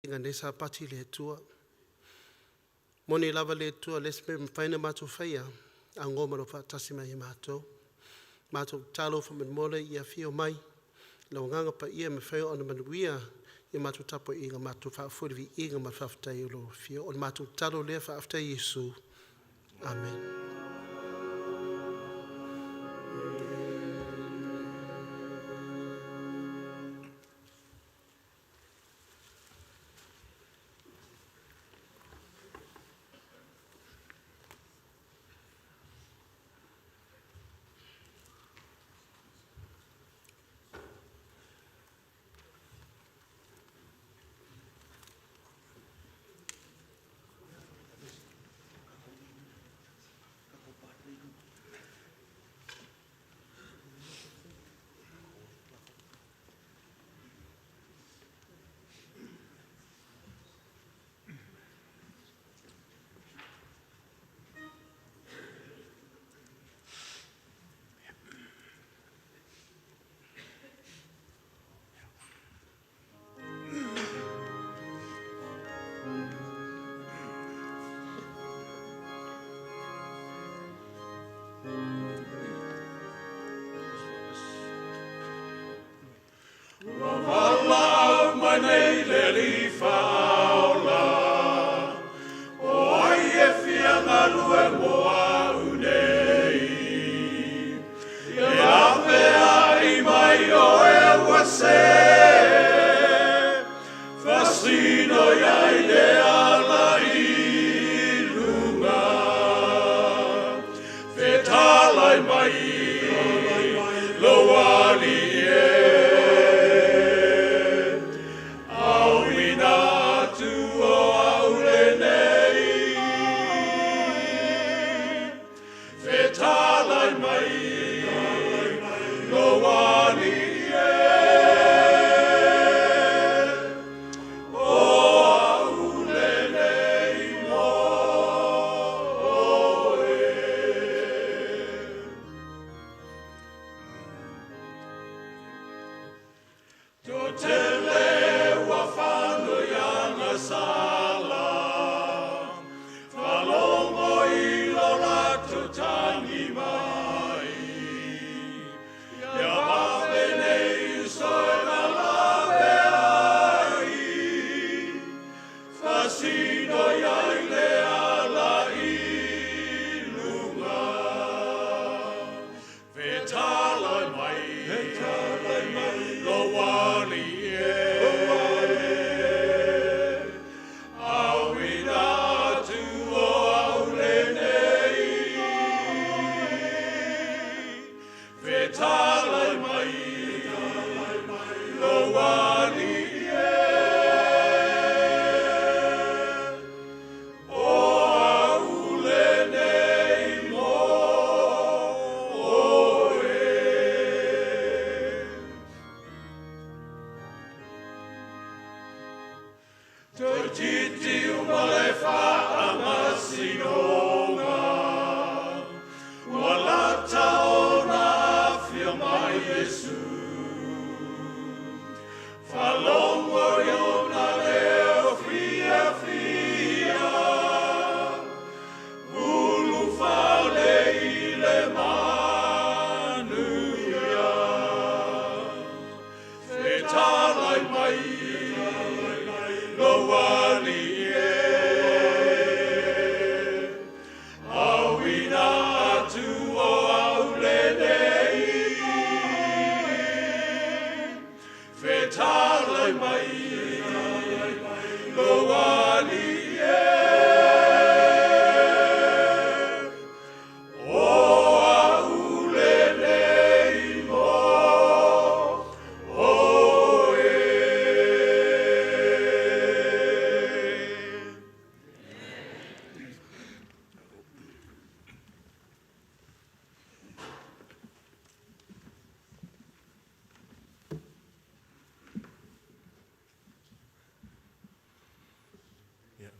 Inga nesa pati le tua. Moni lava le tua lespe mfaina matu faya. Angoma lo fatasi mai mato. Mato talo fa mole ia fio mai. Lau nganga pa ia me faya ona manuia. Ia matu tapo inga matu fa furi inga ma fafta lo fio. On matu talo le fa afta Yesu. Amen.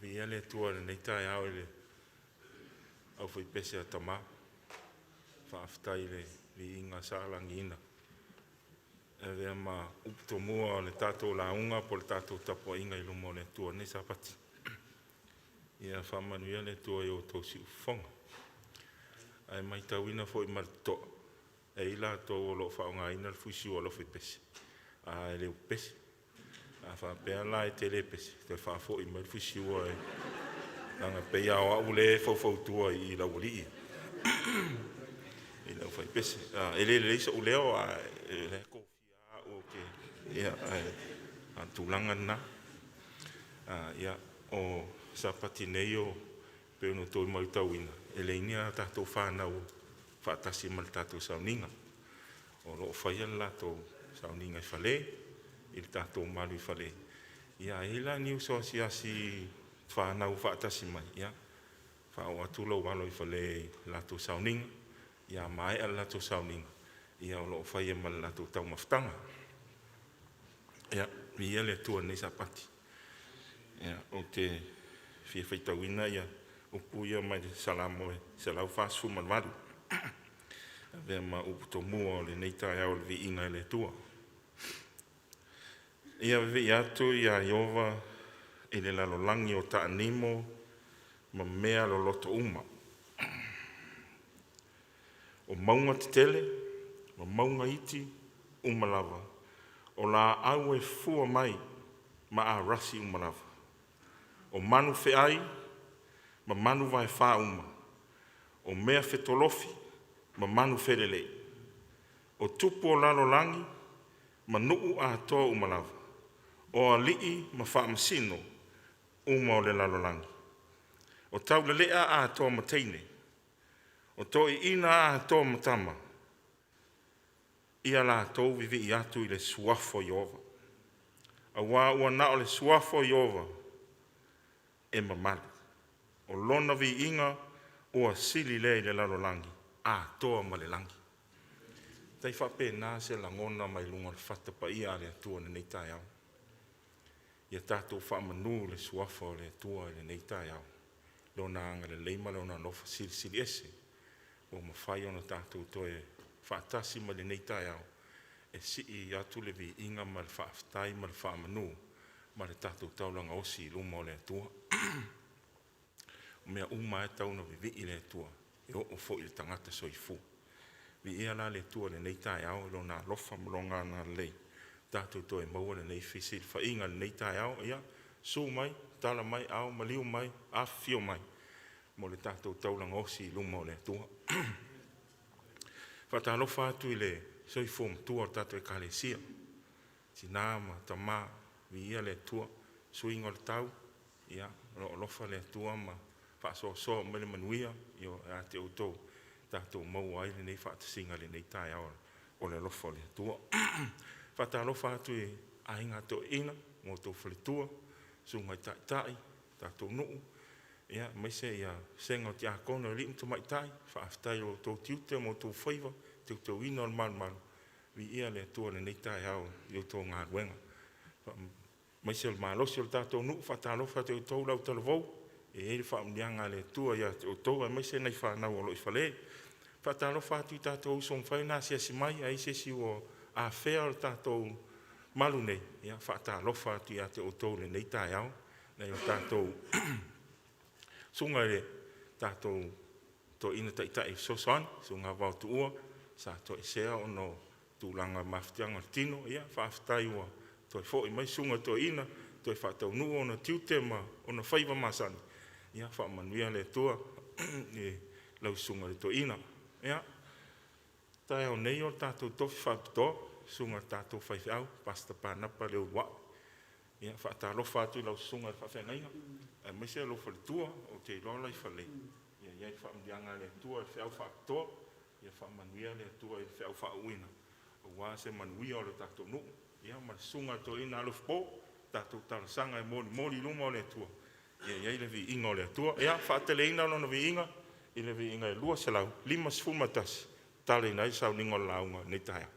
Ia le tua nei tai au le au foi pese a tama whaaftai le inga sālangina Vea ma upto mua le tātou launga po le tātou tapo inga I lumo le tua nei sapati. Ia whamanuia le tua I o tō si ufonga. Ai mai tauina fo I maritoa. E ila tō o lo whaonga ina le fuisi o lo fui pesi. A e leo pesi. A whapea la e te le pesi. Te whafo I mai fuisi o e. Langa pea o au le fau tua I la wali I. I la fai pesi. E le leisa u leo a e le ko. Ia a tūlanga na. Ia o sapati nei o pēno tōi mai tauina. E leinia tātou whānau whātasi mal tātou sauninga. O loo whaia tātou sauninga I whale, I tātou malu I whale. Ia hila niu soasiasi whānau whātasi mai. Ia whāo atula walo I whale tātou sauninga. Ia mai a tātou sauninga. Ia o loo whaia mal tātou tau maftanga. Ia, ia le tua nei sapati. Ia, o te whiawhaitauina ia, upu ia mai salamo e, salau whāsu manwaru. Vea ma upu tō mua o le nei tai au le vi inga le tua. Ia vi atu ia Iova I le lalolangi o ta animo ma mea lo loto uma. O maunga titele, ma maunga iti, umalava. O la au e fua mai ma a rasi umalawa. O manu fe ai, ma manu vai wha uma. O mea fetolofi, ma manu ferele. O tupu o lalo langi, ma nuu a toa umalawa. O a lii ma wha masino, uma o le lalo langi. O tau le lea a toa mateine. O toi ina a toa matama. Ia la tau vivi I atu I le suafo Iova. A wā ua nao le suafo Iova e mamali. O lona vi inga ua sili le I le lalolangi. A toa ma le langi. Tai whape nā se langona mai lunga le whata pa ia le atua le nei tai au. Ia tātou whamanu le suafo le atua le nei tai au. Lona anga le leima lona nofa sili ese. O mawhai ona tātou toe whaatasi ma le nei tai au. E si I atu le vi inga ma le whaaftai ma le whaamanu. Ma le tātou taulanga osi I luma o le atua. Mea uma e tauna vi I le atua. E o fo I le tangata soifu. Vi ia la le atua le nei tai au. Lo nā lofa malonga nā lei. Tātou to e maua le nei fisi le whainga le nei tai au. Ia, su mai, tala mai, au, maliu mai, afio mai. Mo le tātou taulanga osi I luma o le atua. Whatalofa atu I le soifo mtua tātou e kālesia. Tinama, tama, vi ia le tua, suinga le tau, ia, lofa le tua ma whaasoa mele manuia, io a te autou, tātou mau ai le nei whaatasinga le nei tai aora, o le lofa le tua. Whatalofa atu I ainga to ina, mō tō whale tua, sungai tai, tātou nuu, ia, maise ia senga o te akona o limu to mai tai, whaaftai o tō tiute mō tō whaiva, te tō ina o maru, vi ia le tua le nei tai au, i o tō ngā ruenga. Maise o malosi o tātou nuu, whatalofa te o tō lau talavou, e eri whaamnianga le tua ia te o tō, maise nei whanau o loi whale. Whatalofa atu I tātou usom whaina siasi mai, a isesi o a whea o tātou malu nei, ia, whatalofa atu ia te o tō le nei tai au, nei o tātou sunga le tātou to ina taitai sosoan, sunga wau tu ua, sa to e sea o no tūlanga maftianga tino, ia, whaaftai ua, to e fo I mai sunga to ina, to e whaatau nua o na tiute ma, o na whaiva masani, ia, whaamanuia le tua, e lau sunga le to ina, ia, tai au nei o tātou tofi whaapito, sunga tātou whaifiau, pasta Panapa leo wa, ia, whaatalofa atu lau sunga le whawhengainga, mai se lo fale tua o te lola I whale. Ia iai whaamdianga le tua I whiau whaakatoa, ia whaamanuia le tua I whiau whauina. O wā se manuia o le tātou nuu, ia ma sunga to ina alufpo, tātou tarasanga e mori luma o le tua. Ia iai le vi inga o le tua, ia whaatele ina o na vi inga, I le vi inga e lua se lau, 5 sfumatasi, tale nai sau ningo launga nei taia.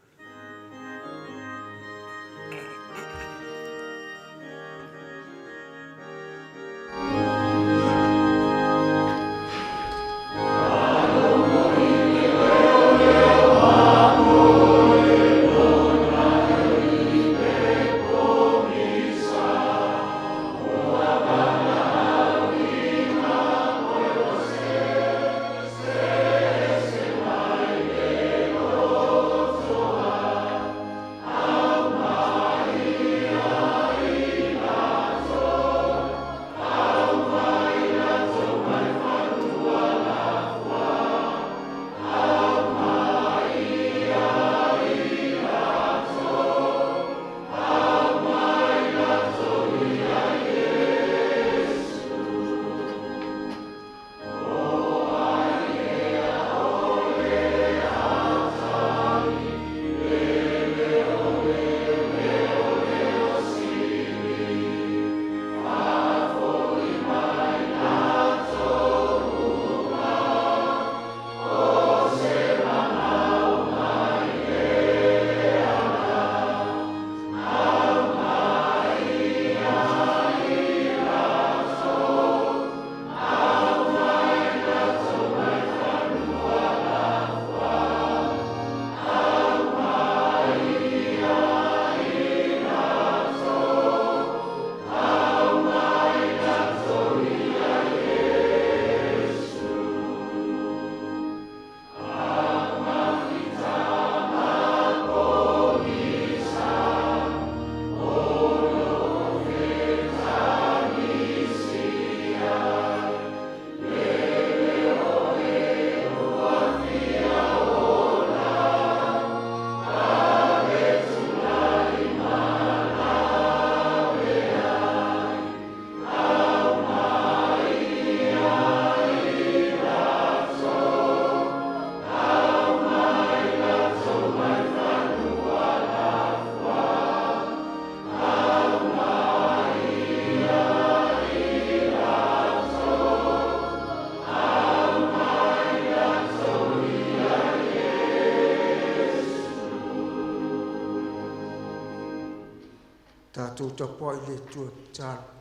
Tātou tapo I le tua tāra.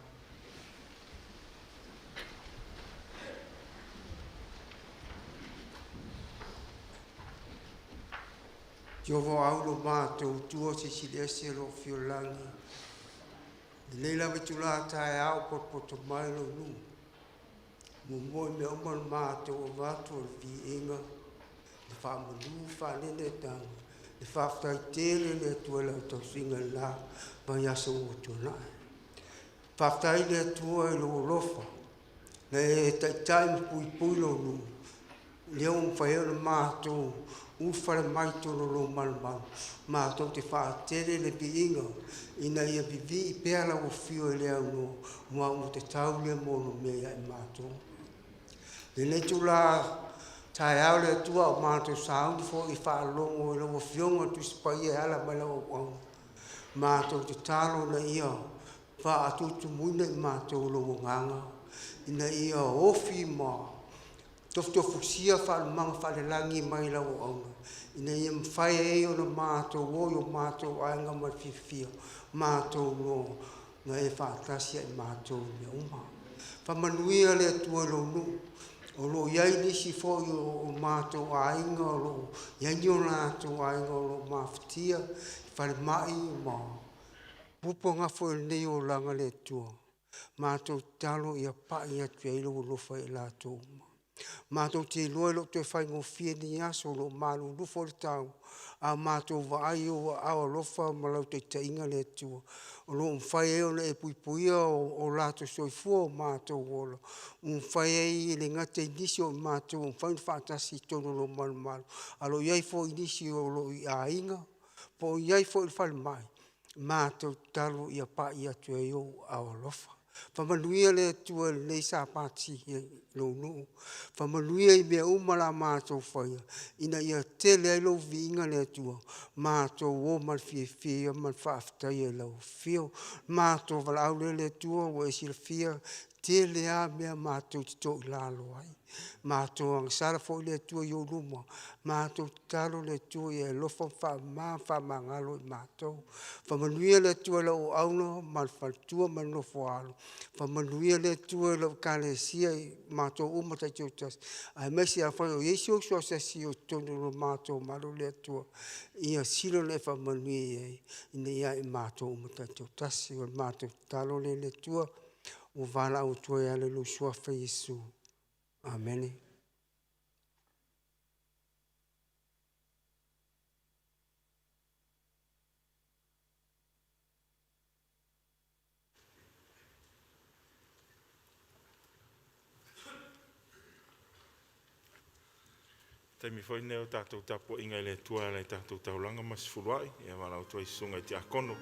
Tiovo aulo mātou tua si lese lo fiolangi. Leila vitula tae au poto mai lo nu. Mo me omal mātou o vatu o vi inga. Le whaamanu whanene tanga. Le whaftai tere le tua lau tau singa la. Mai asa o tuanai. Whaftai le tua I lo lofa. Le tai pui lo nu. Leo mwhaeo le mātou. Ufare mai tolo lo malmal. Mātou te whaatere le pi inga. Ina ia vivi I pēra o fio e leo no. Mua o te tau le mono mea I mātou. Le le tula tae au le tua o mātou saungi fo I whaalongo e lau fionga tu spai e ala mai lau au. Mātou te talo na ia. Wha atutu muina I mātou lo nganga. Ina ia ofi maa. Tofu sia whaal manga whaalelangi mai lau aunga. Ina ia mwhai e o na mātou o yo mātou ainga mai whiwhia. Mātou no na e whaatasia I mātou me uma. Whamanuia le tua lo nu. O lo iai nisi fo o mātou ainga o lo iai o nātou ainga o lo mawhitia. Whale mai ma. Pupo ngafo e nei o langa le tua. Mātou talo ia pai atu e ilo lofa e lātou ma. Mātou te loe lo te whai ngofie ni aso lo mālu lufo le tau. A mātou vaai o awa lofa malau te tainga le tua. O lo mwhai eo na e puipuia o lato soifua o mātou wola. Mwhai e le ngate inisi o mātou mwhai whaatasi tono lo malu. Alo iai fo inisi o lo I a inga. Po iai fo I whai mai. Mātou talo ia pa ia tue eo awa lofa. Whamanuia le tua nei sa pati lo nu. Whamanuia I mea umala mātou whaia. Ina ia tele ai lo viinga le tua. Mātou o malwhiawhia man whaaftai e lau whio. Mātou wala aule le tua o e silawhia. Tele a mea mātou te tō I lalo ai. Mātou ang sara fo le tua I o luma. Mātou talo le tua I e lofa whamangalo I mātou. Whamanuia le tua lau auna man whaltua man lofo alo. Whamanuia le tua lau kālesia I mātou umata teo tas. Ai mesi a whai o Yesu so sasi o tono lo mātou malu le tua. Ia silo le whamanuia I. Ina ia I mātou umata teo tas. O mātou talo le tua. O vala o tua e ale lo suafa Yesu. Amen. Taimi foi neo tātou tapo inga le tua le tātou taulanga masifuluai. Ia wala o tua I sunga I te akono.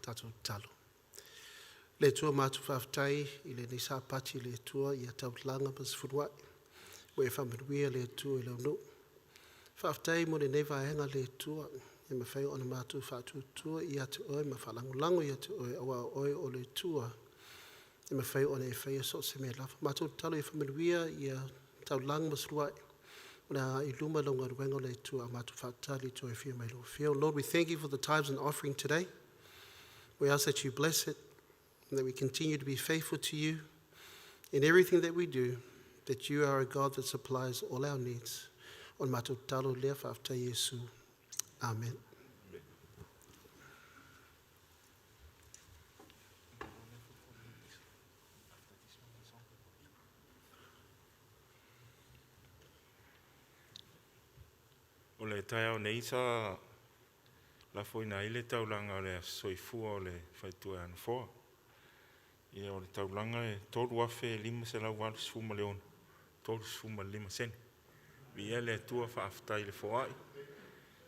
tātou talo. Le tua mātu whaftai i le nisa pati le tua i a taulanga pas furuai. Mo e whamaruia le tua i leo no. Whaftai mo le neva henga le tua e ma whai ona mātu whātu tua i atu oe ma whalangulango i atu oe awa oe o le tua e ma whai ona e whai a so se mea lafa. Mātu talo i whamaruia i a taulanga mas ruai. Lord, we thank you for the tithes and offering today. We ask that you bless it and that we continue to be faithful to you in everything that we do, that you are a God that supplies all our needs. On matu talo lea after Yesu. Amen. O le taia o nei sa la foina i le taulanga o le soifua o le whaitua anu foa. Ia o le taulanga e tolu afe 5 se lau walu sifuma leona. Tolu sifuma 5 sene. Ia le tua whaafitai le foai.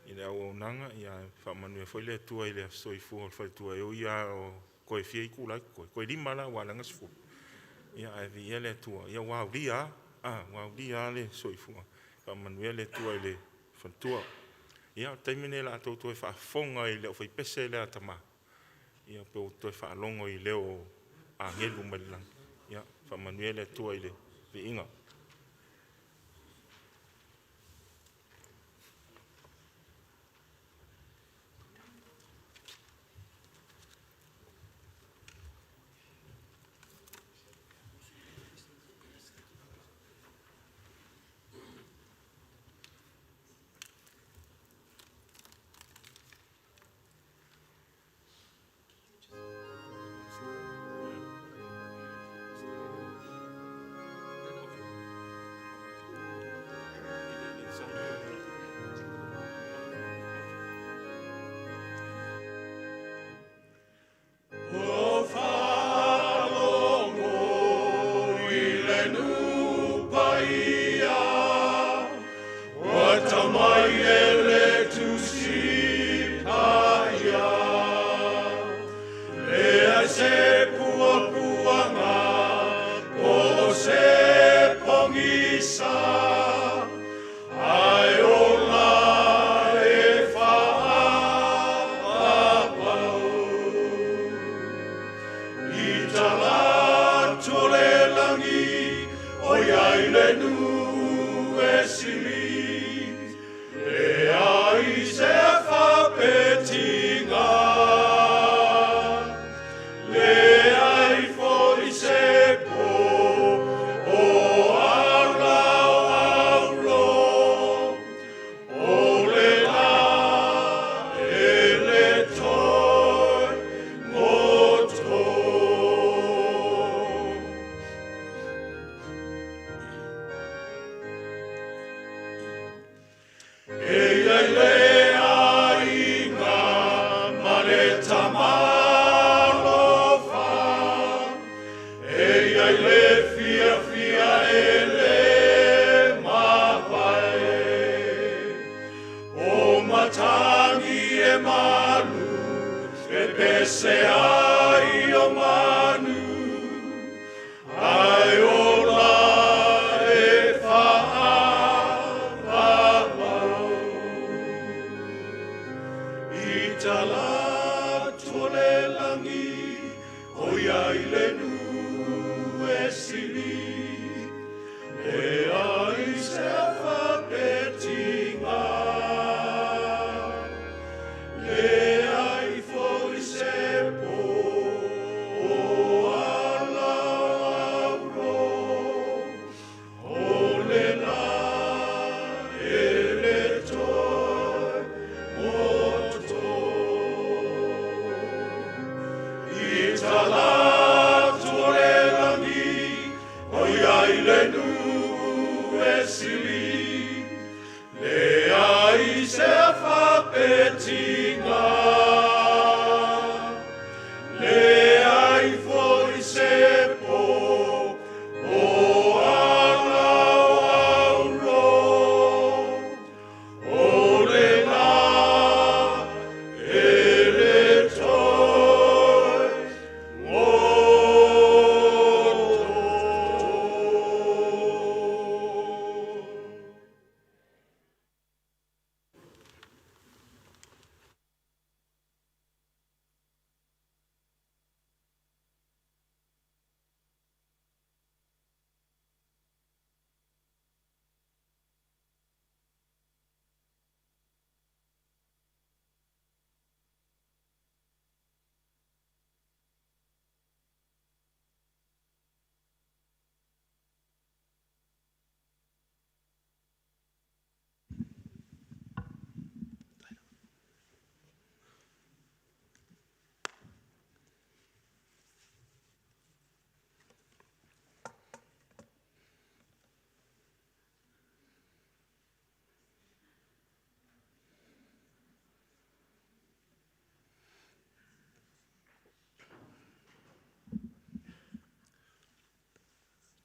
I le au nanga ia whaamanu e foi le tua i le soifua o le whaitua e o ia o koe fia i kulai koe. Koe 5 la walanga sifu. Ia e vi ia le tua. Ia wau lia le soifua. Whaamanu e le tua i le fantua. Ia taimene la tau toi whaafonga i leo whaipese lea tama. Ia peo toi whaalongo i leo a ngelu marilang. Ia whamanuele tua i le inga.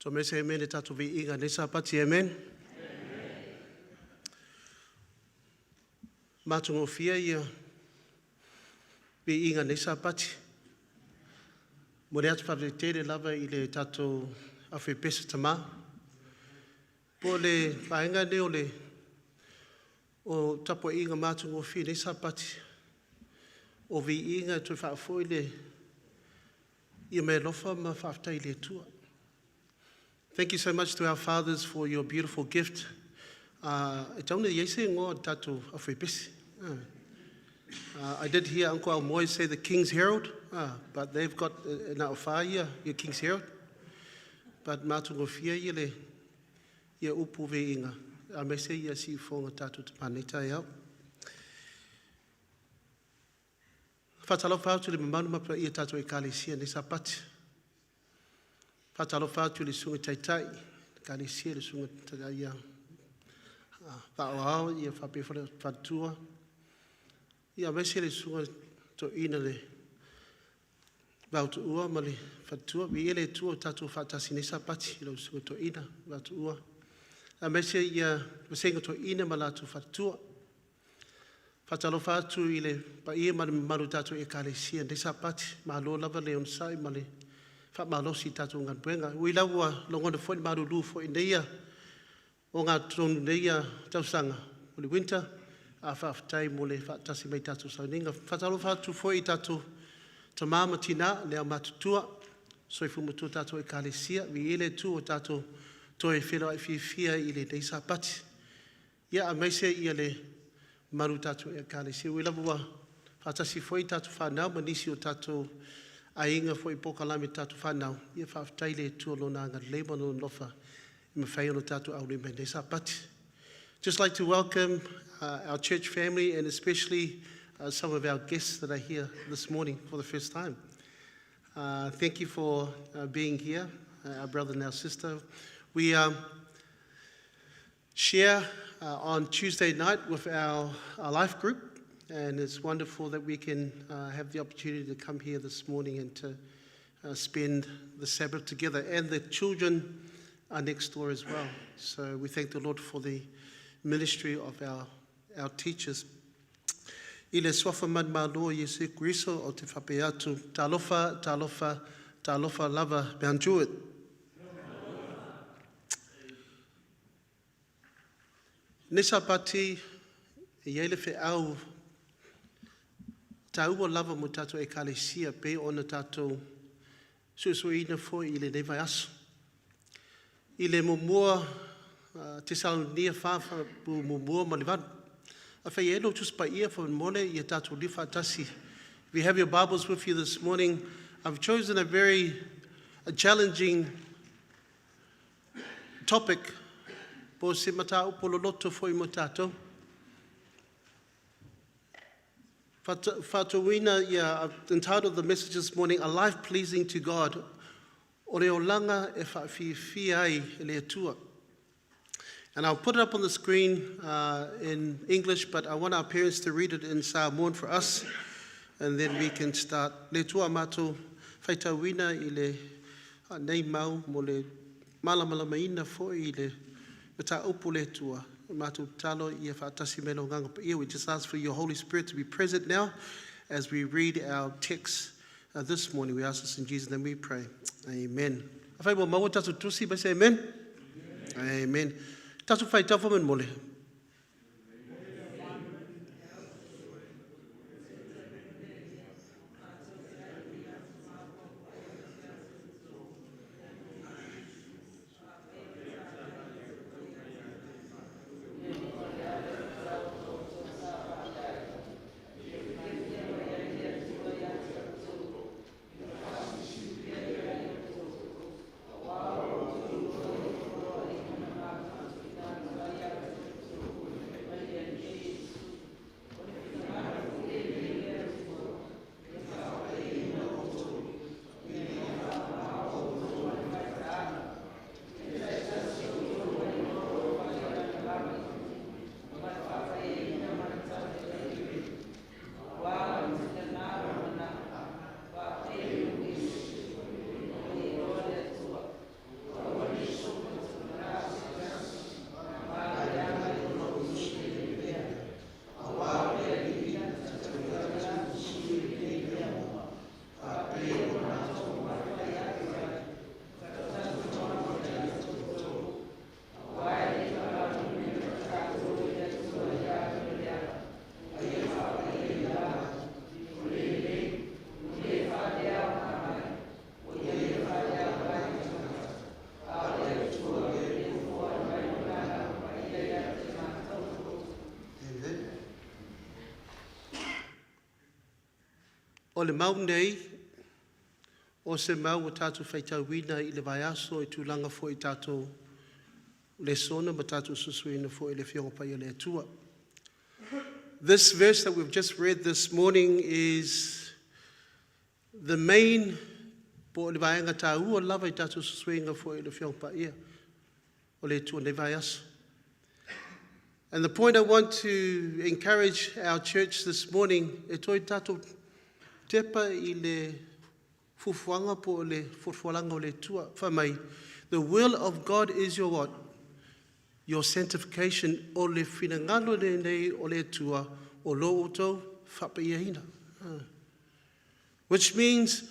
So me se amen e tātou vi inga nei sapati, amen. Mātungo fia ia vi inga nei sapati. Mo rea tawhare tere lava i le tātou awhi pesa tamā. Po le whaenga neo le o tapo inga mātungo fia nei sapati. O vi inga tui whaafoi le ia me lofa ma whaafitai le tua. Thank you so much to our fathers for your beautiful gift. E tauna yeise ngō tātou awhi pesi. I did hear Uncle Almoy say the King's Herald, but they've got na whaia, your King's Herald. But mātungo fia ia le ia upu ve inga. A me se ia si whonga tātou te paneta e au. Whatalo whātu le mamanu mapura ia tātou e kālesia ne sapati. Whatalo whātu le sunga taitai, kālesia le sunga taitai ia. Whaoao ia whape whatua. Ia mese le sunga to ina le wautu ua ma le whatua. Vi ele tua tātou whatasi ne sapati le sunga to ina wautu ua. A mese ia masenga to ina ma lātu whatua. Whatalo whātu i le pa ia maru tātou e kālesia ne sapati. Ma lo lava le onsai ma le whamalosi tātou ngan puenga. Ui laua longona fwoi maru lu fwoi neia. O ngā tonu neia tausanga. O le winter. A whaafitai mo le whaatasi mai tātou sauninga. Whatalo whātu fwoi tātou ta māma tina lea matutua. Soi fumatua tātou e kālesia. Vi ele tu o tātou toi whenua e whiwhia i le nei sapati. Ia a meise ia le maru tātou e kālesia. Ui lawa whaatasi fwoi tātou whanau. Manisi o tātou ainga fwoi pokalame tātou whanau. Ia whaafitai le tu o lona anga leiba no lofa. I mawhai ono tātou au le mai nei sapati. Just like to welcome our church family and especially some of our guests that are here this morning for the first time. Thank you for being here, our brother and our sister. We share on Tuesday night with our life group, and it's wonderful that we can have the opportunity to come here this morning and to spend the Sabbath together. And the children are next door as well. So we thank the Lord for the ministry of our teachers. I le swafa man malo Yesu Kristo o te whape atu. Talofa, talofa, talofa lava. Beanju it. Nesa pati e yeile fe au taua lava mo tātou e kālesia pe ona tātou suisuina fo i le nevai aso. I le mumua te Salmonia whawha pu mumua malivanu. A whai eno tus pa ia for mole i tātou liwha atasi. If you have your Bibles with you this morning, I've chosen a very challenging topic. Po se mata upolo loto fo i mo tātou. Whātuina, I've entitled the message this morning, A Life Pleasing to God. O reo langa e whaafifia ai le atua. And I'll put it up on the screen in English, but I want our parents to read it in Samoan for us, and then we can start. Le tua mātou whaitauina i le nei mau mo le malamalamaina fo i le mata upu le tua. Mātou talo i e whaatasi melo nganga pa ia. We just ask for your Holy Spirit to be present now as we read our text this morning. We ask this in Jesus' name we pray. Amen. Awhai mo maua tātou tusi, ba se amen? Amen. Tātou whai tawhaman mole. O le mau nei, o se mau o tātou whaitau wina I le vai aso I tūlanga fo I tātou le sona ma tātou susuina fo I le whionga pai le atua. This verse that we've just read this morning is the main po le vaenga tā ua lava I tātou susuina fo I le whionga pai o le atua le vai aso. And the point I want to encourage our church this morning e toi tātou tepa I le fufuanga po le fufualanga o le tua whamai. The will of God is your what? Your sanctification o le whinangalo nei o le tua o lo oto whapaiahina. Which means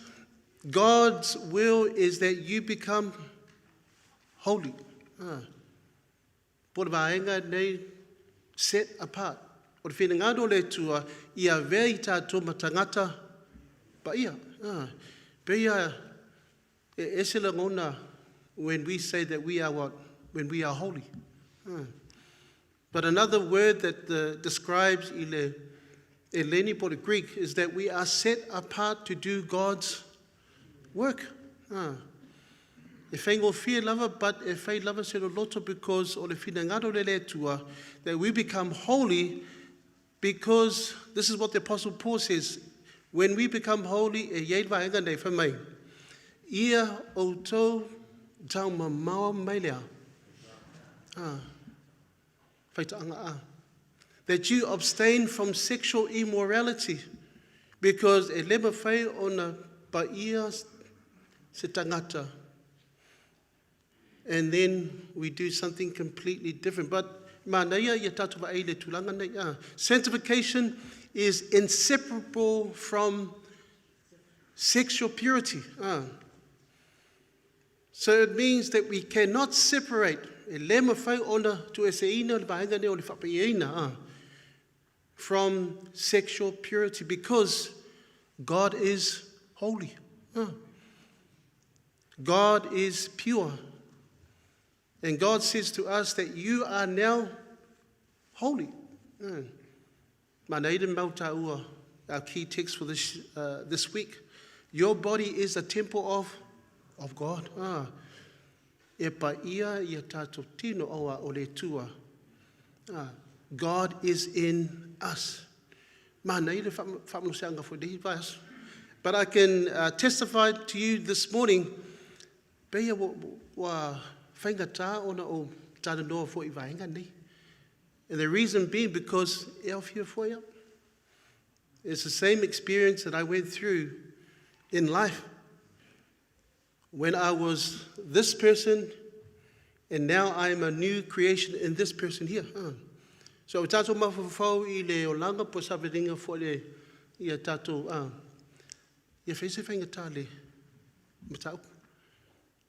God's will is that you become holy. Po le vaenga nei set apart. O le whinangalo le tua ia vei tātou matangata pa ia. Peia ese la ngona when we say that we are what? When we are holy. But another word that describes eleni po the Greek is that we are set apart to do God's work. E whaingo fia lava, but e whai lava se lo loto because o le whinangaro le tua that we become holy because this is what the Apostle Paul says. When we become holy, e iei vaenga nei whamai. Ia o tau tau mamau mai lea. That you abstain from sexual immorality because e lema whai ona pa ia se tangata. And then we do something completely different. But manaya ia tatu wa eile tulanga nei. Sanctification is inseparable from sexual purity. So it means that we cannot separate from sexual purity because God is holy. God is pure. And God says to us that you are now holy. Manaiden Mautaua, our key text for this week. Your body is a temple of God. E pa ia ia tātou tino oa o le tua. God is in us. Manaiden whamanoseanga for the verse. But I can testify to you this morning, peia wa whaingata ona o tāna noa fo I vaenga nei. And the reason being because it's the same experience that I went through in life. When I was this person, and now I am a new creation in this person here. So tātou mawhawhau I le Olaga po sawaringa fo le ia tātou ia whaise whaingata le matau.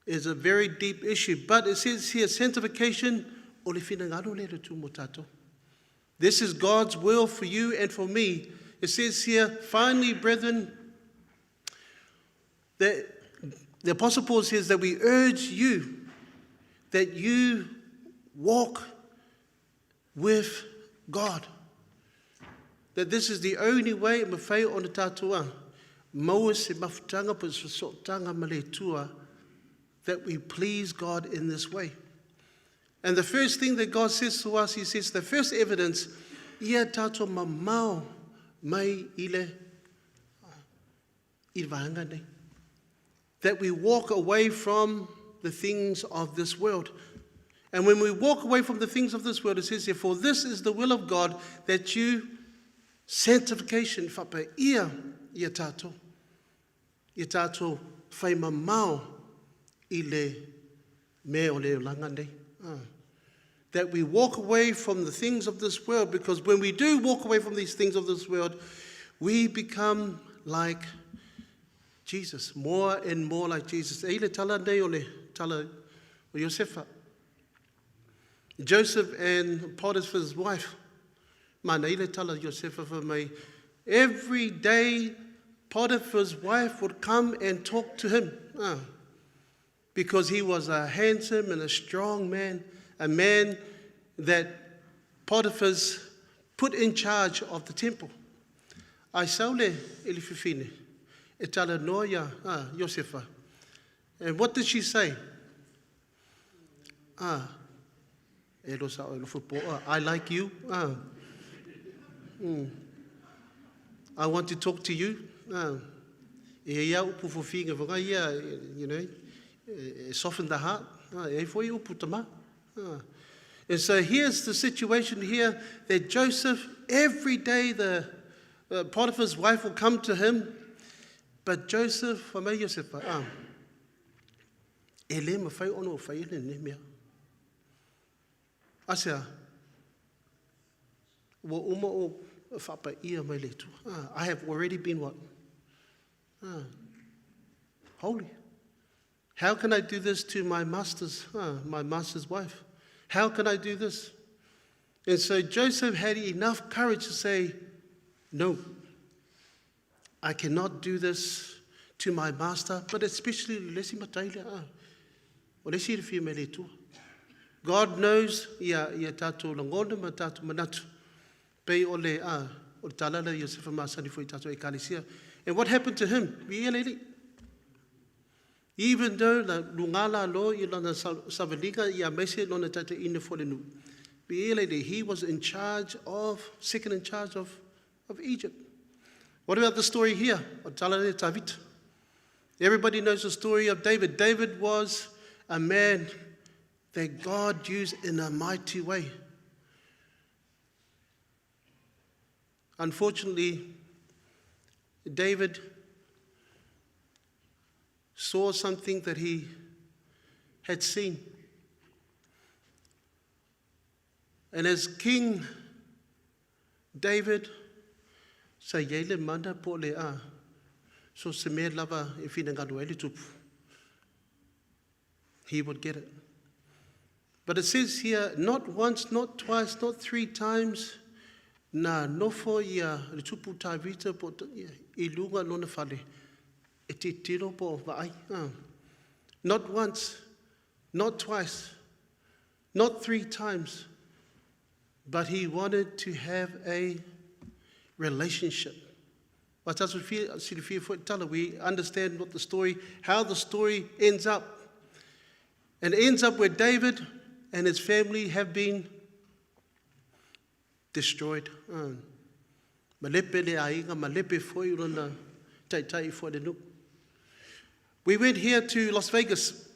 It's a very deep issue, but it says here sanctification. This is God's will for you and for me. It says here, finally, brethren, that the Apostle Paul says that we urge you that you walk with God. That this is the only way, mawhai o na tātua, maua se mawhutanga pa se tanga male tua, that we please God in this way. And the first thing that God says to us, He says, the first evidence, ia tato mamau mai ile vaenga nei. That we walk away from the things of this world. And when we walk away from the things of this world, it says here, for this is the will of God, that you, sanctification, whapa ia tato whai mamau ile me o le langa nei. That we walk away from the things of this world, because when we do walk away from these things of this world, we become like Jesus, more and more like Jesus. E le tala nei o le tala o Josefa. Joseph and Potiphar's wife. Mana i le tala Josefa for me. Every day, Potiphar's wife would come and talk to him. Because he was a handsome and a strong man, a man that Potiphar's put in charge of the temple. Ai saule ili fifine. e tala noia, Josefa. And what did she say? E lo sa o lo fupo, I like you. I want to talk to you. E ia upu fufinga whanga ia, you know, soften the heart. E foi upu tama. And so here's the situation here that Joseph, every day Potiphar's wife will come to him, but Joseph, whamai Josefa, e le ma whai ono o whai ene ne mea. Asea, wa uma o whapa ia mai le tu. I have already been what? Holy. How can I do this to my master's wife? How can I do this? And so Joseph had enough courage to say, no, I cannot do this to my master, but especially lesi mataile o lesi rewhia me le tua. God knows ia tātou langona ma tātou manatu. Pei o le o talala Iosefa Masani foi tātou e kalisia. And what happened to him? Even though la lungala lo I lana savaliga ia mese lona tata ina folenu. He was second in charge of Egypt. What about the story here? O talala Tavit. Everybody knows the story of David. David was a man that God used in a mighty way. Unfortunately, David saw something that he had seen. And as King David, sa yele manda po le so se me lava e fina galueli tupu. He would get it. But it says here, not once, not twice, not 3 times, na nofo ia tupu tavita po ilunga lona fale. Not once, not twice, not 3 times, but he wanted to have a relationship. We understand what how the story ends up. And it ends up where David and his family have been destroyed. We went here to Las Vegas.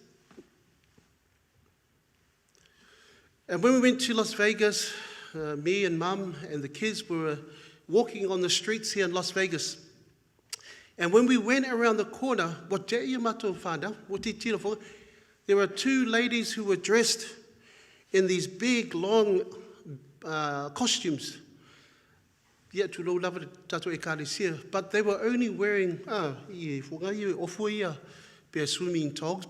And when we went to Las Vegas, me and Mum and the kids were walking on the streets here in Las Vegas. And when we went around the corner, there were 2 ladies who were dressed in these big, long costumes. But they were only wearing swimming togs.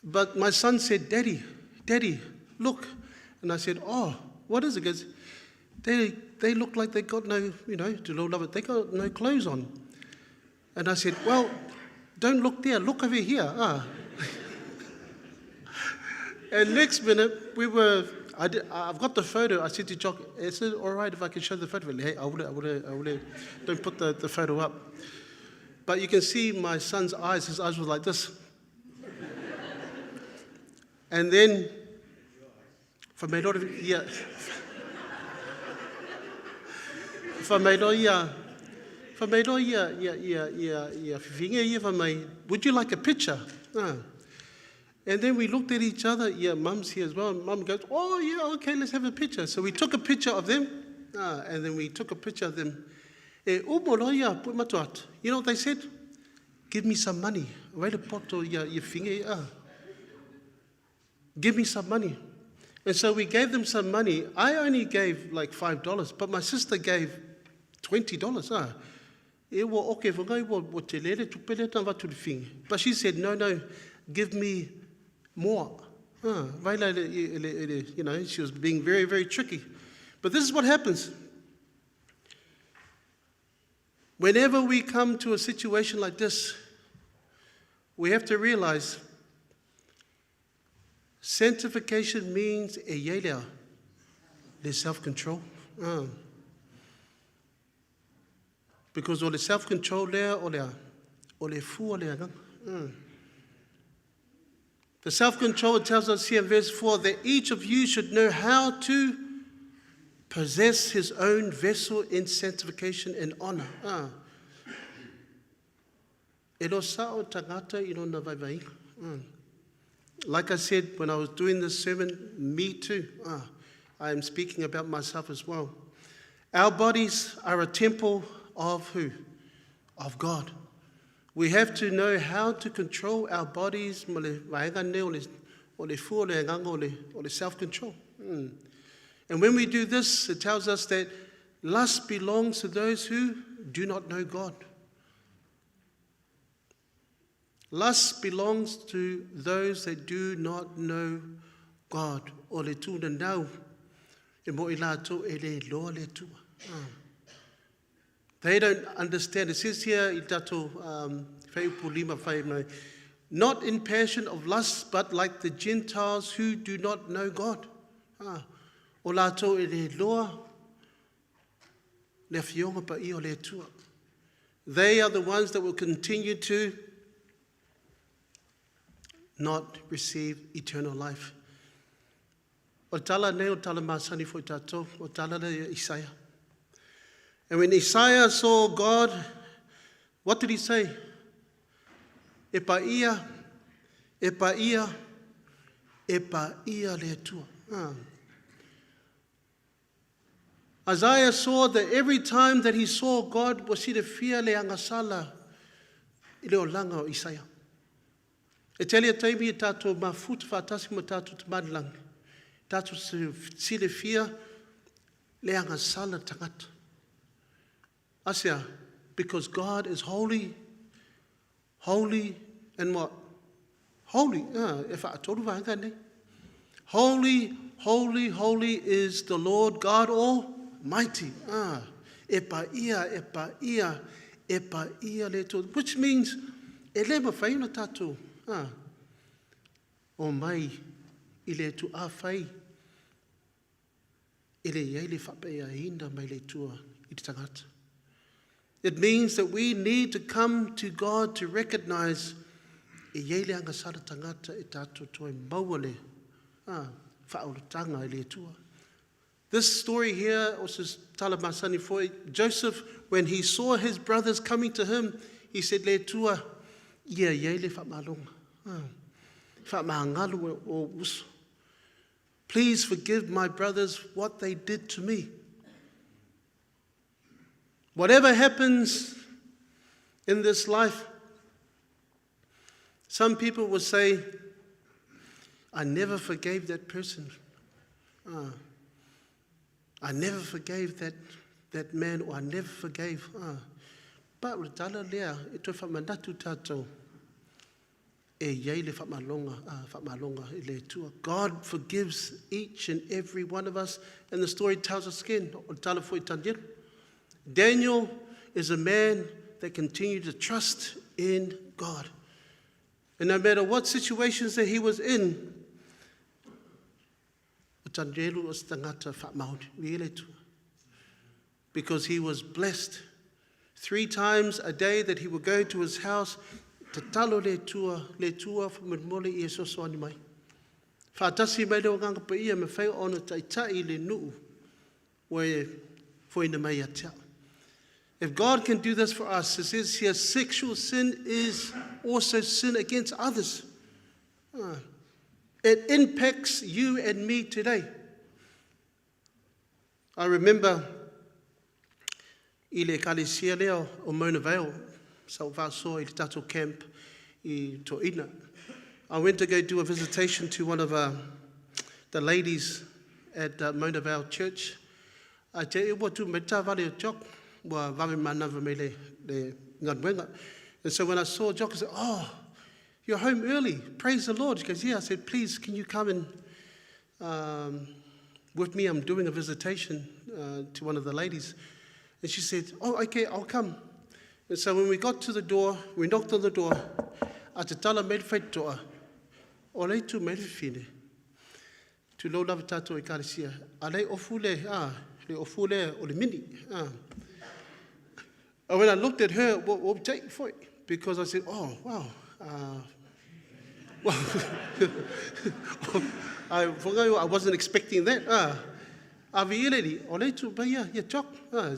But my son said, Daddy, look. And I said, oh, what is it? Because they look like they got no, they got no clothes on. And I said, well, don't look there, look over here. And next minute, I've got the photo. I said to Jock, is it all right if I can show the photo? Hey, I would don't put the photo up. But you can see my son's eyes. His eyes were like this. And then, for my daughter, would you like a picture? And then we looked at each other. Yeah, Mum's here as well. Mum goes, oh, yeah, okay, let's have a picture. So we took a picture of them, and then we took a picture of them. You know what they said? Give me some money. Give me some money. And so we gave them some money. I only gave like $5, but my sister gave $20. But she said, no, give me more. She was being very, very tricky. But this is what happens. Whenever we come to a situation like this, we have to realize sanctification means self-control. Because o le self-control lea, o le fua lea nganga. The self-control tells us here in verse 4 that each of you should know how to possess his own vessel in sanctification and honor. E lo sa o tangata I lo na vai. Like I said when I was doing this sermon, me too. I am speaking about myself as well. Our bodies are a temple of who? Of God. We have to know how to control our bodies, o le self-control. And when we do this, it tells us that lust belongs to those who do not know God. Lust belongs to those that do not know God. O le tūna nau, e mo I lātou e le loa le tua. They don't understand. It says here, I tato whaipulima whai mai, not in passion of lust, but like the Gentiles who do not know God. O lātou e le loa, le whionga pa I o le tua. They are the ones that will continue to not receive eternal life. O tala ne o tala masani fo tato, o tala le Isaiah. And when Isaiah saw God, what did he say? E pa ia le tua. Isaiah saw that every time that he saw God, was he the fear le angasala I le o langa o Isaiah. E tele taimi e tato mafuta whaatasi mo tato te madalang. Tato si le fear le angasala tangata. Asia, because God is holy, holy, and what? Holy. Holy, holy, holy is the Lord God Almighty. Which means, elema whaina tatu. O mai, ile tu a whai. Ile yeile whapea hinda mai le tua I te tangata. It means that we need to come to God to recognize e yeile anga sara tangata e tato toi mauale whaolotanga I le tua. This story here also tala masani foi. Joseph, when he saw his brothers coming to him, he said le tua ia yeile whamalonga. Whamahangalu o uso. Please forgive my brothers what they did to me. Whatever happens in this life, some people will say, I never forgave that person. I never forgave that man, or I never forgave. But God forgives each and every one of us, and the story tells us again. Daniel is a man that continued to trust in God. And no matter what situations that he was in, because he was blessed 3 times a day that he would go to his house to talo le tua whamurmole I soso ani mai. Whaatasi mai leo nganga pa ia me whai ona taitai le nuu we whoina mai a tea. If God can do this for us, it says here, sexual sin is also sin against others. It impacts you and me today. I remember I le kalesia leo o Mona Vale, sau vaso I le tato camp I Toina. I went to go do a visitation to one of the ladies at Mona Vale Church. I te iwa tu me tā vale o Jock, wa vave manava me le ngadwenga. And so when I saw Jock, I said, oh, you're home early. Praise the Lord. She goes, yeah. I said, please, can you come and with me? I'm doing a visitation to one of the ladies. And she said, oh, okay, I'll come. And so when we got to the door, we knocked on the door. I te tala me le whaitoa. O lei tu me le whine. Tu lo lava tātou I kāresia. A lei ofule, le ofule o le mini. And when I looked at her, what take for it? Because I said, oh, wow. I wasn't expecting that.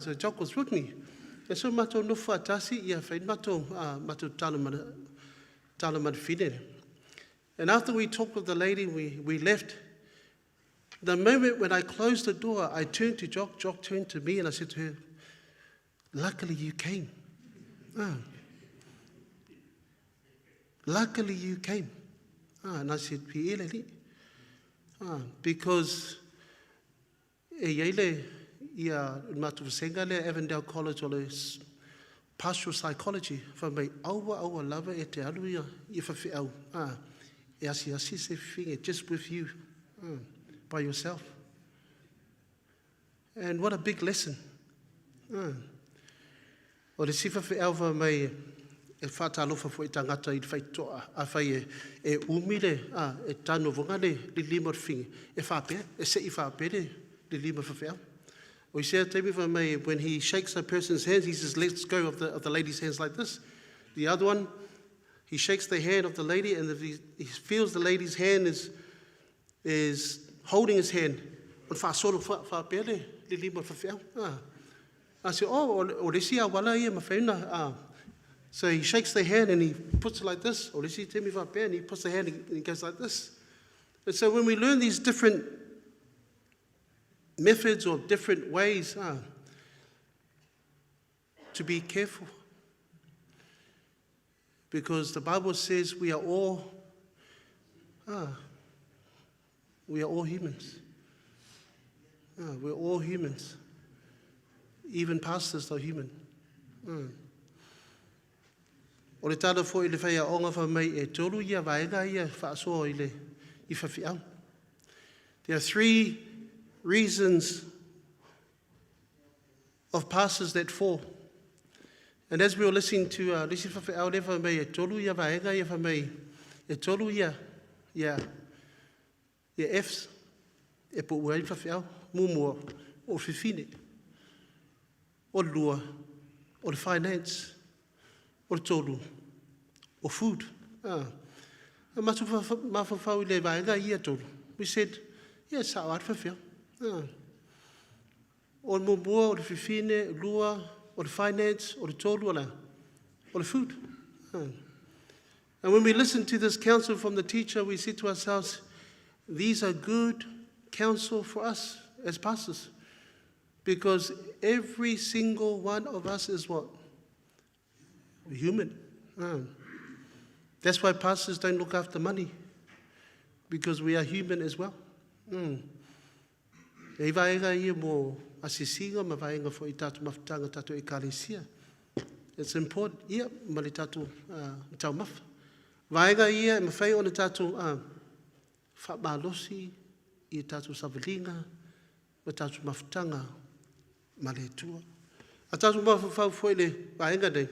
So Jock was with me. And so mato no fatasi, mato talaman fine. And after we talked with the lady, we left. The moment when I closed the door, I turned to Jock. Jock turned to me and I said to her, luckily you came. Luckily you came. And I said, because Avondale College pastoral psychology for me aua lava e te aluia I whawhiau e asi se whinge just with you by yourself. And what a big lesson. O le si whawhiau for me e whatalofa fo I tangata I whaitoa a whai e umile e tano vongale li lima whinge e whapea e se I whapere li lima whawhiau. We said to me when he shakes a person's hands, he says, let's go of the lady's hands like this. The other one, he shakes the hand of the lady, and if he feels the lady's hand is holding his hand. I said, so he shakes the hand and he puts it like this. And he puts the hand and he goes like this. And so when we learn these different methods or different ways to be careful, because the Bible says we are all humans. We're all humans. Even pastors are human. O le tala fo I le whaia onga wha mai e tolu ia vaenga ia whaasoa I whawhiau. There are 3 reasons of pastors that fall. And as we were listening to Lisi Whawhiau le wha mai e tolu ia vaenga ia wha mai e tolu ia F's e po ua I whawhiau mumua o whiwhine o lua o le finance o le tolu o food. Matu mawhawhau I le vaenga ia tolu. We said, yes, sa o whawhiau. O le mumua, o le whiwhine, lua, o le finance, o le tolu, o le food. And when we listen to this counsel from the teacher, we say to ourselves, these are good counsel for us as pastors. Because every single one of us is what? Human. That's why pastors don't look after money. Because we are human as well. E vaenga ia mo asisinga ma vaenga fo I tatu mafutanga tatu ekalesia. It's important. Ia ma le tatu tau maf. Vaenga ia ma whai o le tatu whamalosi I tatu savalinga ma tatu mafutanga ma le tua. A tatu mafufau fo le vaenga nei.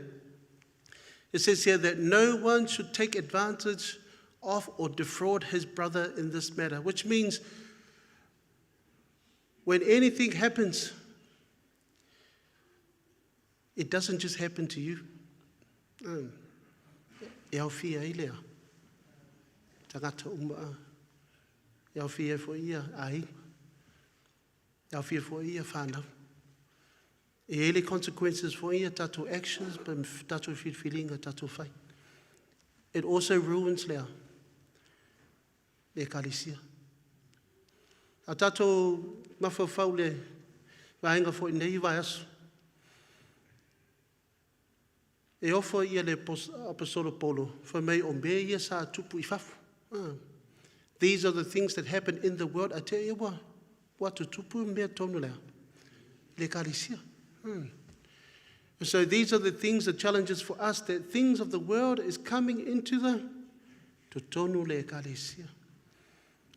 It says here that no one should take advantage of or defraud his brother in this matter, which means when anything happens, it doesn't just happen to you. E au fia I lea. Tangata umaa. E au fia fo ia ai. E au fia fo ia whanau. E ele consequences for ia tatu actions, but tatu whiwhilinga tatu whai. It also ruins lea. Le kalisia. A tātou mawhawhau le waenga fo I nei vai asu. E ofo ia le apostolo Paulo, for mei o mea ia sa tupu I whafu. These are the things that happen in the world. I tell you what to tupu mea tonu lea. Le kalisia. And so these are the things, the challenges for us, that things of the world is coming into the tonu le kalisia.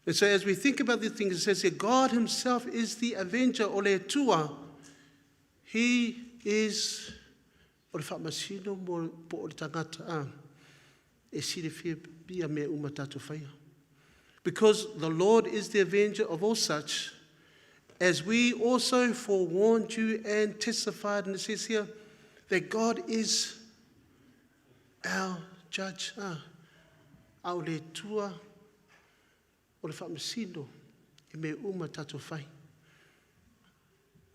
And so as we think about these things, it says here, God himself is the avenger, o le Atua. He is, o le whamasino mo po o le tangata, e sire fia bia me umatatu whaia. Because the Lord is the avenger of all such, as we also forewarned you and testified, and it says here, that God is our judge. Au le tua o le whamasino e me uma tato whai.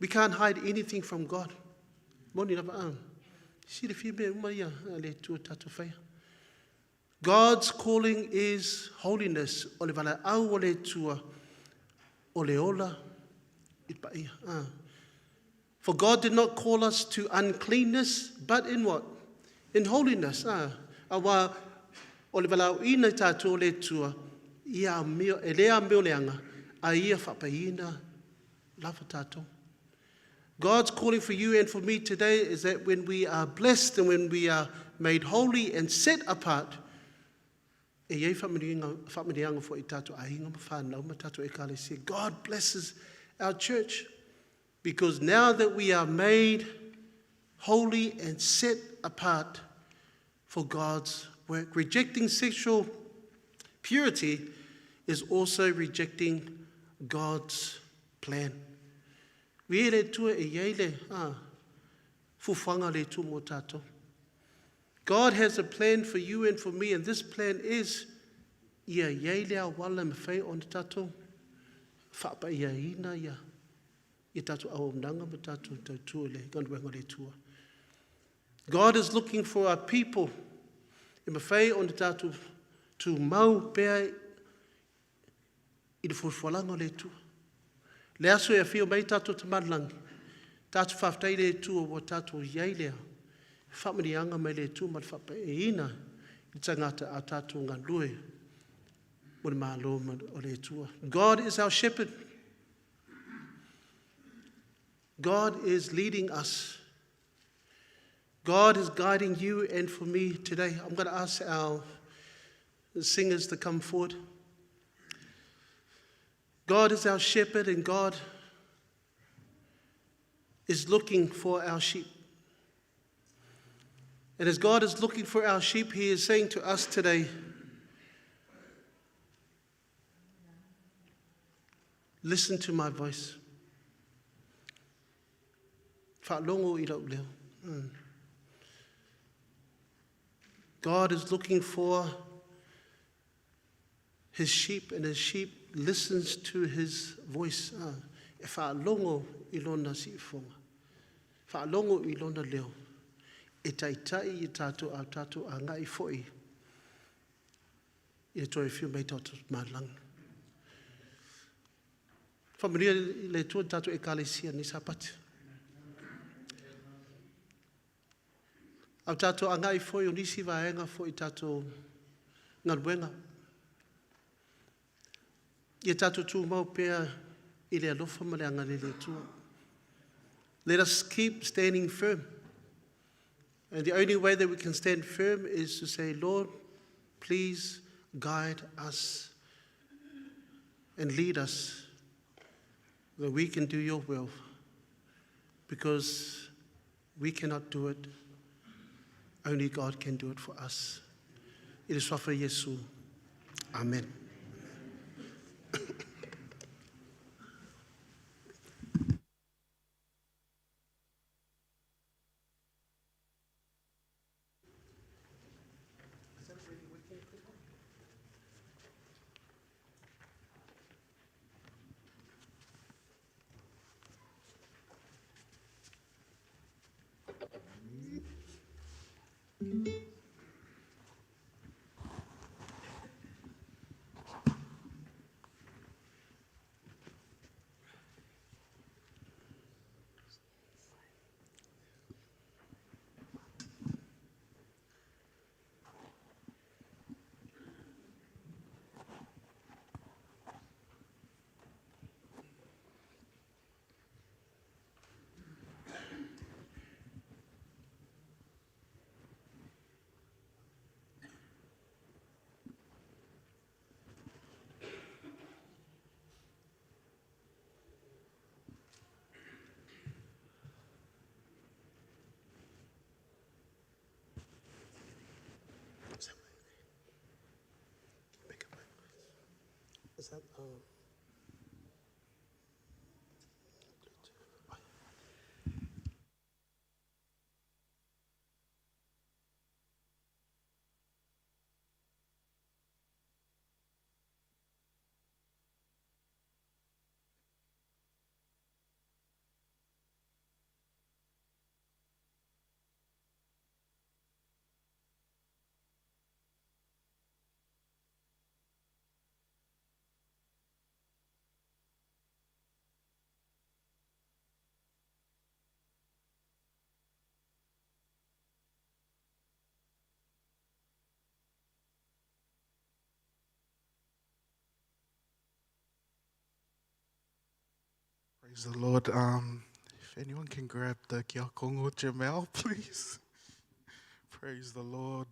We can't hide anything from God. Moni lava am. Si le fi me uma ia le tua tato whai. God's calling is holiness. O le wala au o le tua o le ola it pa ia. For God did not call us to uncleanness, but in what? In holiness. Awa o le wala au ina tato o le tua ia meo e lea meo leanga a ia whapaina lava tato. God's calling for you and for me today is that when we are blessed and when we are made holy and set apart, e iei whamirianga fo i tato a hinga mawhanau ma tato e kalesia. God blesses our church because now that we are made holy and set apart for God's work, rejecting sexual purity is also rejecting God's plan. We le tua e iei le fufanga le tu mo tato. God has a plan for you and for me, and this plan is ia iei lea wala me whai on tato. Whapa ia ina ia. Ia tato au mnanga ma tato tautua le ganduenga le tua. God is looking for our people e me whai on tato to mau pea i le fufualanga le tua. Le aso e whio mai tato te madlangi. Tato whaftai le tua o tato iei lea. Whamirianga mai le tua mat whapa e ina i tangata a tato ngā lue mo le mālo o le tua. God is our shepherd. God is leading us. God is guiding you and for me today. I'm going to ask our singers to come forward. God is our shepherd and God is looking for our sheep. And as God is looking for our sheep, He is saying to us today, listen to my voice. Whaalongo I rau leo. God is looking for His sheep, and His sheep listens to His voice. E whaalongo I lona si fonga. Whaalongo I lona leo. E taitai I tātou a tātou a ngai foi. I toi whiu mai tātou mālang. Whamaria le tua tātou e kālesia ni sapati. Au tātou a ngai foi o nisi vaenga foi tātou ngaruenga. I tātou tū mau pēr I le alofa ma le angare le tua. Let us keep standing firm. And the only way that we can stand firm is to say, Lord, please guide us and lead us that we can do your will, because we cannot do it. Only God can do it for us. It is for Yesu. Amen. Is that, Praise the Lord. If anyone can grab the Kia Kongo Jamel, please. Praise the Lord.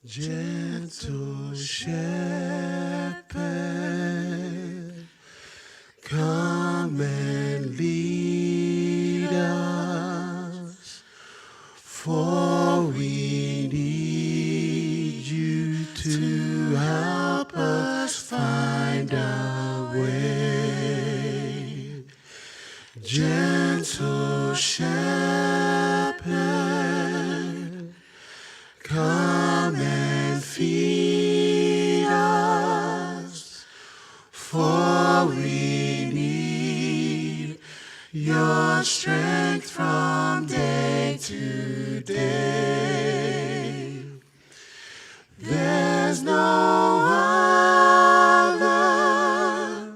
Gentle shepherd, come and lead us, for we need you to help us find our way. Gentle shepherd, come and feed us, for we need your strength from day to day. There's no other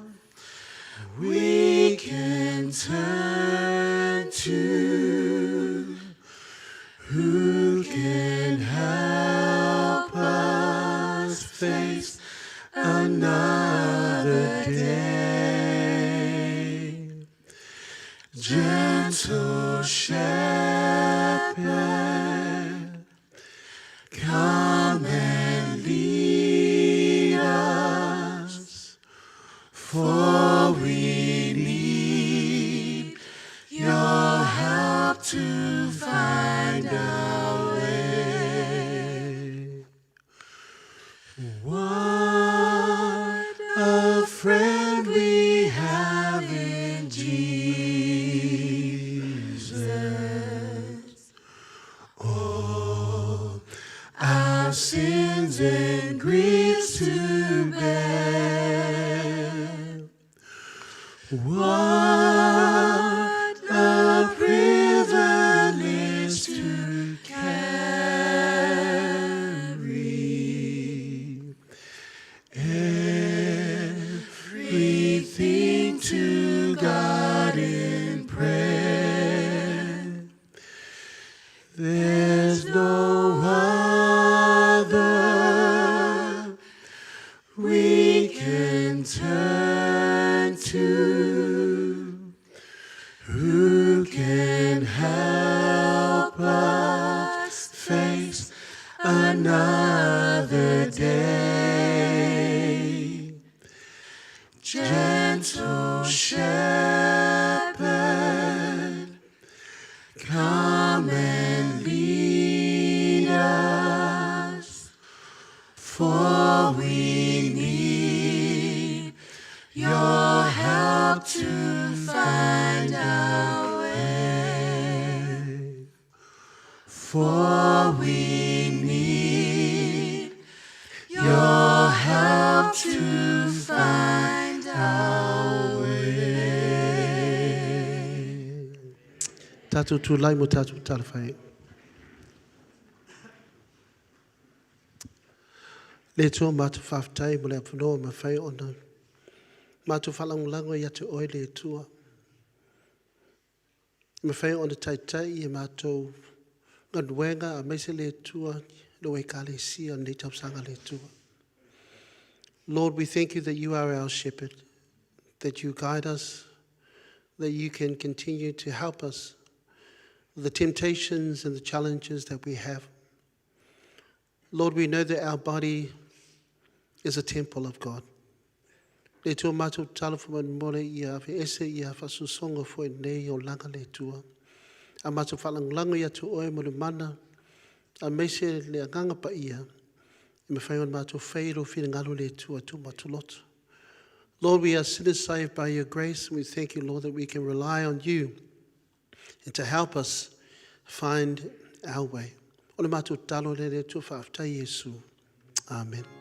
we can turn to, who can help us face another day. Gentle shepherd, come and lead us, for we need your help to find our way. What a friend we have in Jesus. All our sins and griefs to bear. What a privilege to carry everything to God in prayer. There's no other we can turn to, who can help us face another day. Gentle shepherd, come and lead us, for we need your help to find our way. For we need your help to find our way. Tatu tulai mo tatu talfai. Le tō mātu whaftai mo le whanua ma whai ona. Mātu whalangulango i atu oi le tua. Ma whai ona taitai i mātou ngaduenga a meise le tua lo e ka le sia nei tausanga le tua. Lord, we thank you that you are our shepherd, that you guide us, that you can continue to help us with the temptations and the challenges that we have. Lord, we know that our body is a temple of God. Le tua mātou talafuma mole i a fe ese i a fasusonga fo e nei o langa le tua. A mātou whalangulango i atu oe mo le mana, a meise le anganga pa ia, i me whai on mātou whairo whina ngalu le tua tu mātou loto. Lord, we are sinners saved by your grace, and we thank you, Lord, that we can rely on you and to help us find our way. O le mātou talo le le tu whaafitai Iesu. Amen.